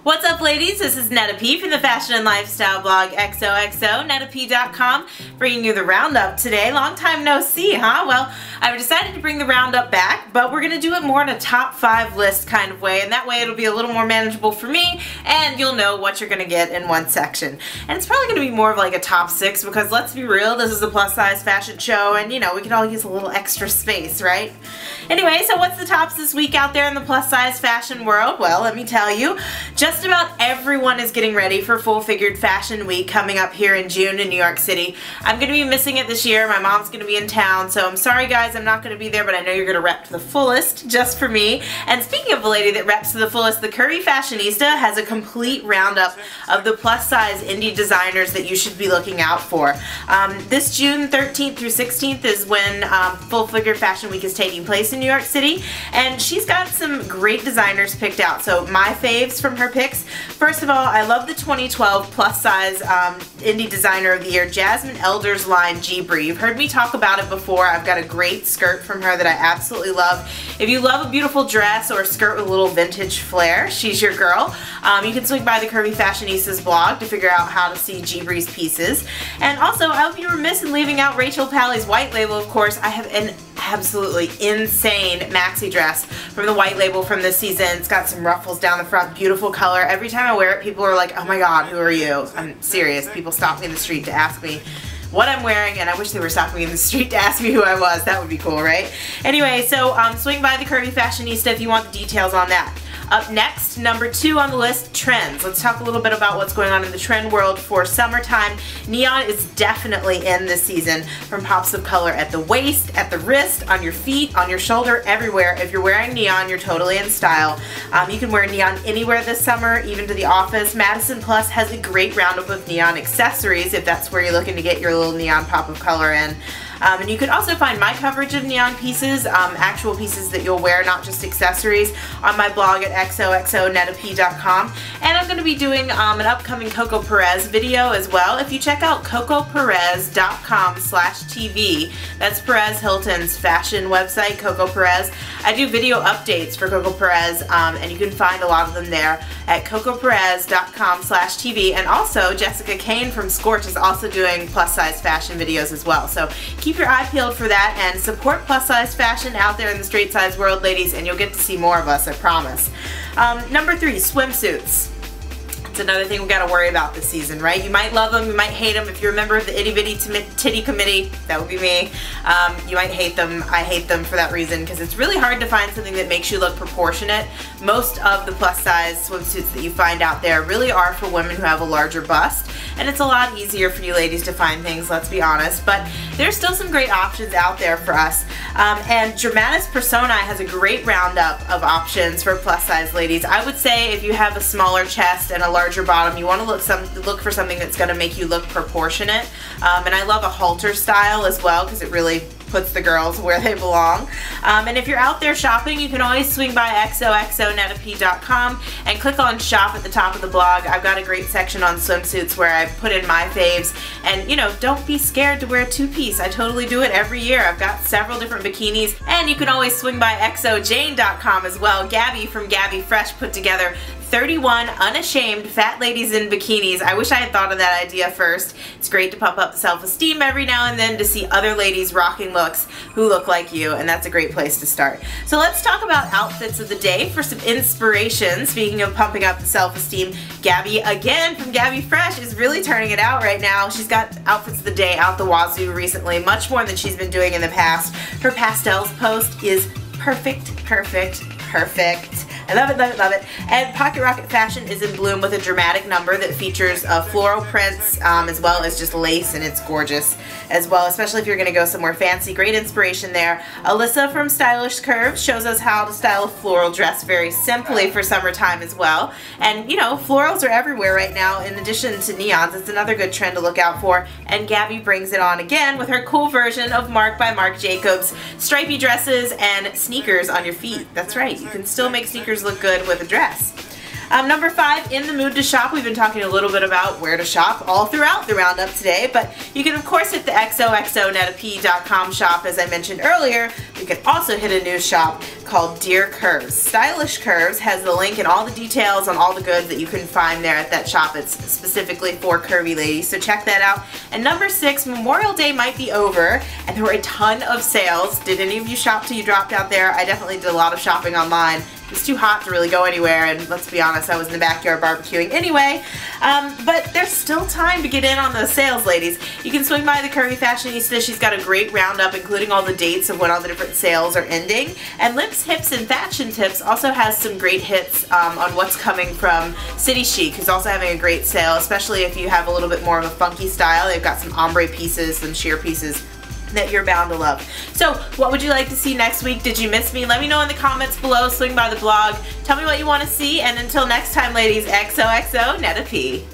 What's up, ladies? This is Netta P from the fashion and lifestyle blog XOXO, nettap.com, bringing you the roundup today. Long time no see, huh? Well, I've decided to bring the roundup back, but we're going to do it more in a top 5 list kind of way, and that way it'll be a little more manageable for me, and you'll know what you're going to get in one section. And it's probably going to be more of like a top 6, because let's be real, this is a plus size fashion show, and you know, we could all use a little extra space, right? Anyway, so what's the tops this week out there in the plus size fashion world? Well, let me tell you, just about everyone is getting ready for Full Figured Fashion Week coming up here in June in New York City. I'm going to be missing it this year. My mom's going to be in town, so I'm sorry guys, I'm not going to be there, but I know you're going to rep to the fullest just for me. And speaking of a lady that reps to the fullest, the Curvy Fashionista has a complete roundup of the plus size indie designers that you should be looking out for. This June 13th through 16th is when Full Figured Fashion Week is taking place in New York City, and she's got some great designers picked out. So my faves from her picks: first of all, I love the 2012 plus size indie designer of the year, Jasmine Eldersline Gibri. You've heard me talk about it before. I've got a great skirt from her that I absolutely love. If you love a beautiful dress or a skirt with a little vintage flair, she's your girl. You can swing by the Curvy Fashionista's blog to figure out how to see Gibri's pieces. And also, I would be remiss in leaving out Rachel Palley's white label, of course. I have an absolutely insane maxi dress from the white label from this season. It's got some ruffles down the front, beautiful color. Every time I wear it, people are like, oh my god, who are you? I'm serious. People stop me in the street to ask me what I'm wearing, and I wish they were stopping me in the street to ask me who I was. That would be cool, right? Anyway, so swing by the Curvy Fashionista if you want the details on that. Up next, number 2 on the list, trends. Let's talk a little bit about what's going on in the trend world for summertime. Neon is definitely in this season, from pops of color at the waist, at the wrist, on your feet, on your shoulder, everywhere. If you're wearing neon, you're totally in style. You can wear neon anywhere this summer, even to the office. Madison Plus has a great roundup of neon accessories if that's where you're looking to get your little neon pop of color in. And you can also find my coverage of neon pieces, actual pieces that you'll wear, not just accessories, on my blog at xoxonettap.com. And I'm going to be doing an upcoming Coco Perez video as well. If you check out cocoperez.com/TV, that's Perez Hilton's fashion website, Coco Perez. I do video updates for Coco Perez, and you can find a lot of them there at cocoperez.com/TV. And also, Jessica Kane from Scorch is also doing plus size fashion videos as well. So keep your eye peeled for that and support plus size fashion out there in the straight size world, ladies, and you'll get to see more of us, I promise. Number 3, swimsuits. It's another thing we got to worry about this season, right? You might love them, you might hate them. If you're a member of the Itty Bitty Titty Committee, that would be me. You might hate them. I hate them for that reason, because it's really hard to find something that makes you look proportionate. Most of the plus size swimsuits that you find out there really are for women who have a larger bust, and it's a lot easier for you ladies to find things, let's be honest, but there's still some great options out there for us. And Dramatis Personae has a great roundup of options for plus size ladies. I would say if you have a smaller chest and a larger bottom, you want to look for something that's going to make you look proportionate. And I love a halter style as well, because it really puts the girls where they belong. And if you're out there shopping, you can always swing by xoxonettap.com and click on shop at the top of the blog. I've got a great section on swimsuits where I put in my faves, and you know, don't be scared to wear a 2-piece. I totally do it every year. I've got several different bikinis, and you can always swing by xojane.com as well. Gabby from Gabby Fresh put together 31 unashamed fat ladies in bikinis. I wish I had thought of that idea first. It's great to pump up the self-esteem every now and then to see other ladies rocking looks who look like you, and that's a great place to start. So let's talk about outfits of the day for some inspiration. Speaking of pumping up the self-esteem, Gabby, again from Gabby Fresh, is really turning it out right now. She's got outfits of the day out the wazoo recently, much more than she's been doing in the past. Her pastels post is perfect, perfect, perfect. I love it, love it, love it. And Pocket Rocket Fashion is in bloom with a dramatic number that features floral prints as well as just lace, and it's gorgeous as well, especially if you're going to go somewhere fancy. Great inspiration there. Alyssa from Stylish Curves shows us how to style a floral dress very simply for summertime as well. And you know, florals are everywhere right now. In addition to neons, it's another good trend to look out for. And Gabby brings it on again with her cool version of Marc by Marc Jacobs stripy dresses and sneakers on your feet. That's right, you can still make sneakers look good with a dress. Number 5, in the mood to shop. We've been talking a little bit about where to shop all throughout the roundup today, but you can of course hit the xoxonetap.com shop as I mentioned earlier. You can also hit a new shop called Dear Curves. Stylish Curves has the link and all the details on all the goods that you can find there at that shop. It's specifically for curvy ladies, so check that out. And number 6, Memorial Day might be over and there were a ton of sales. Did any of you shop till you dropped out there? I definitely did a lot of shopping online. It was too hot to really go anywhere, and let's be honest, I was in the backyard barbecuing anyway. But there's still time to get in on those sales, ladies. You can swing by the Curvy Fashionista. She's got a great roundup, including all the dates of when all the different sales are ending. And Lips, Hips, and Fashion Tips also has some great hits on what's coming from City Chic, who's also having a great sale, especially if you have a little bit more of a funky style. They've got some ombre pieces, some sheer pieces that you're bound to love. So what would you like to see next week? Did you miss me? Let me know in the comments below. Swing by the blog. Tell me what you want to see. And until next time, ladies, XOXO, Netta P.